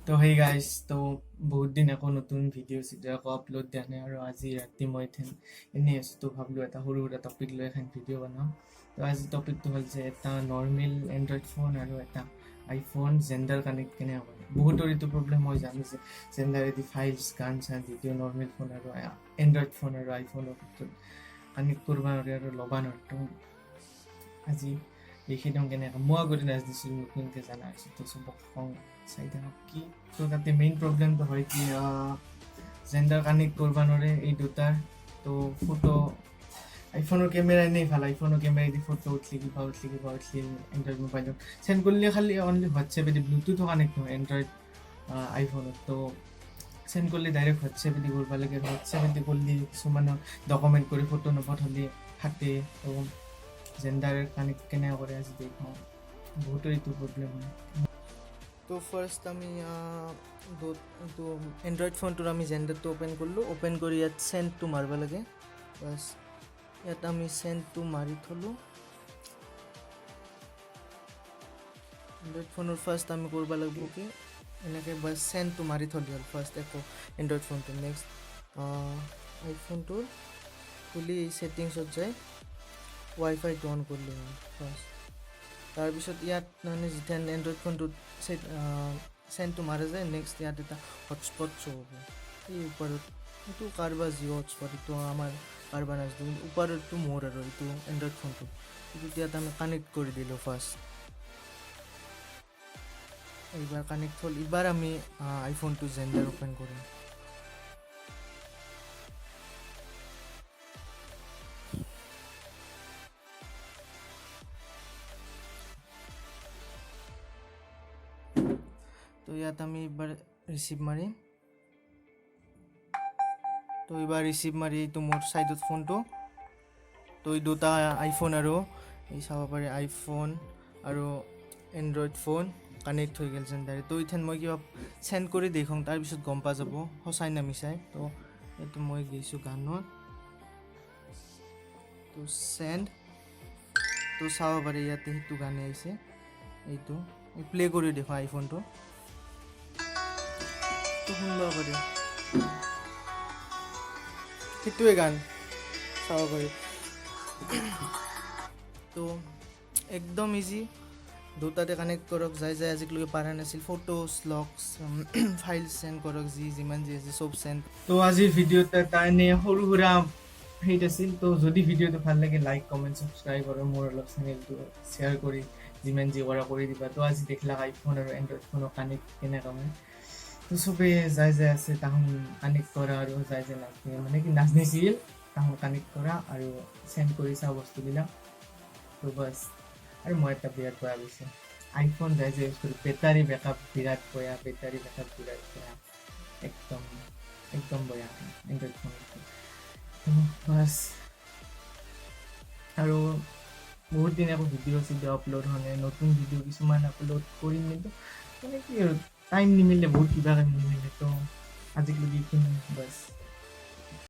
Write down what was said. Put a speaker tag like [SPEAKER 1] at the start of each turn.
[SPEAKER 1] তো hey guys, তো বহুত দিন আকৌ নতুন ভিডিঅ' আকৌ আপলোড দিয়া নাই আৰু আজি ৰাতি মই এনেই আছোঁ। তো ভাবিলোঁ এটা সৰু সুৰা টপিক লৈ এখন ভিডিঅ' বনাওঁ। তো আজি টপিকটো হ'ল যে এটা নৰ্মেল এণ্ড্ৰইড ফোন আৰু এটা আইফোন জেণ্ডাৰ কানেক্ট কেনেকৈ কৰে। বহুতৰ এইটো প্ৰব্লেম মই জানো যে জেণ্ডাৰেদি ফাইলছ গান চান ভিডিঅ' নৰ্মেল ফোন আৰু এণ্ড্ৰইড ফোন আৰু আইফোনৰ ক্ষেত্ৰত কানেক্ট কৰিব নোৱাৰে আৰু ল'ব নোৱাৰে। তো আজি দেখি দিওঁ কেনেকৈ। মই আগতে নাজানিছিলোঁ, নতুনকৈ জানা হৈছোঁ। তো চবক কওঁ চাই থাকক কি। তো তাতে মেইন প্ৰব্লেমটো হয় কি, জেণ্ডাৰ কানেক্ট কৰিব নোৱাৰে এই দুটাৰ। তো ফটো আইফোনৰ কেমেৰা এনেই ভাল, আইফোনৰ কেমেৰাদি ফটো উঠলি এণ্ড্ৰইড মোবাইলত চেণ্ড কৰিলে খালি অনলি হোৱাটছএপেদি ব্লুটুথো কানেক্ট নহয় এণ্ড্ৰইড আইফোনত। তো চেণ্ড কৰিলে ডাইৰেক্ট হোৱাটছএপেদি কৰিব লাগে। হোৱাটছএপেদি কৰিলে কিছুমানৰ ডকুমেণ্ট কৰি ফটো নপঠালে ফাটে। তো জেণ্ডাৰ কানেক্ট কেনেকৈ কৰে আজি দেখাওঁ। বহুতৰ এইটো প্ৰব্লেম হয়।
[SPEAKER 2] তো ফাৰ্ষ্ট আমি এইটো এণ্ড্ৰইড ফোনটোৰ আমি জেণ্ডাৰটো অ'পেন কৰিলোঁ। অ'পেন কৰি ইয়াত চেণ্ডটো মাৰিব লাগে। বাছ ইয়াত আমি চেণ্ডটো মাৰি থলোঁ। এণ্ড্ৰইড ফোনৰ ফাৰ্ষ্ট আমি কৰিব লাগিব কি এনেকৈ বাছ চেণ্ডটো মাৰি থ'লি হ'ল ফাৰ্ষ্ট একো এণ্ড্ৰইড ফোনটো। নেক্সট আইফোনটোৰ খুলি ছেটিংছত যায় ৱাইফাইটো অন কৰিলে হ'ল ফাৰ্ষ্ট। তাৰপিছত ইয়াত মানে যেতিয়া এণ্ড্ৰইড ফোনটোত চেণ্ডটো মাৰা যায়, নেক্সট ইয়াত এটা হটস্পট শ্ব' হ'ব এই ওপৰত। এইটো কাৰোবাৰ জিঅ' হটস্পট, এইটো আমাৰ কাৰোবাৰ নাজানো, কিন্তু ওপৰতো মোৰ আৰু এইটো এণ্ড্ৰইড ফোনটো। এইটো ইয়াত আমি কানেক্ট কৰি দিলোঁ ফাৰ্ষ্ট। এইবাৰ কানেক্ট হ'ল। এইবাৰ আমি আইফোনটো জেণ্ডাৰ অ'পেন কৰিম। তো ইয়াত আমি এইবাৰ ৰিচিভ মাৰিম। তো এইবাৰ ৰিচিভ মাৰি এইটো মোৰ ছাইডত ফোনটো। তো এই দুটা আইফোন আৰু এই চাব পাৰি আইফোন আৰু এণ্ড্ৰইড ফোন কানেক্ট হৈ গ'ল জেণ্ডাৰে। তো ইথেন মই কিবা চেণ্ড কৰি দেখুৱাওঁ, তাৰপিছত গম পোৱা যাব সঁচাই না মিছাই। তো এইটো মই গৈছোঁ গানত, তো চেণ্ড। তো চাব পাৰি ইয়াতে সেইটো গানে আহিছে। এইটো প্লে কৰি দেখুৱাওঁ আইফোনটো, তো শুনিব পাৰি সেইটোৱে গান চাব পাৰি। তো একদম ইজি, দুটাতে কানেক্ট কৰক। যাই আজিলৈকে পাৰা নাছিল, ফটোজ লগছ ফাইল চেণ্ড কৰক, যিমান যি আছে চব চেণ্ড।
[SPEAKER 1] তো আজিৰ ভিডিঅ'ত এটা এনেই সৰু সুৰা হেৰিত আছিল। তো যদি ভিডিঅ'টো ভাল লাগে লাইক কমেণ্ট ছাবস্ক্ৰাইব আৰু মোৰ অলপ চেনেলটো শ্বেয়াৰ কৰি যিমান যি কৰা কৰি দিবা। তো আজি দেখিলা আইফোন আৰু এণ্ড্ৰইড ফোনৰ কানেক্ট কেনেকৈ হয়। তো চবেই যাই আছে তাহোন কানেক্ট কৰা আৰু যাই মানে কি নাজানিছিল তাহোন কানেক্ট কৰা আৰু চেণ্ড কৰি চাওঁ বস্তুবিলাক। তো বাছ। আৰু মই এটা বিৰাট বেয়া গৈছে, আইফোন যাই ইউজ কৰোঁ বেটাৰী বেকআপ বিৰাট বেয়া, একদম একদম বেয়া এণ্ড্ৰইড ফোনটো। তো বাছ। আৰু বহুত দিন আকৌ ভিডিঅ' আপলোড হোৱা নাই, নতুন ভিডিঅ' কিছুমান আপলোড কৰিম, কিন্তু মানে কি আৰু টাইম নিমিলে, বহুত কিবা নিমিলে। তো আজিলৈকে এইখিনি বাছ।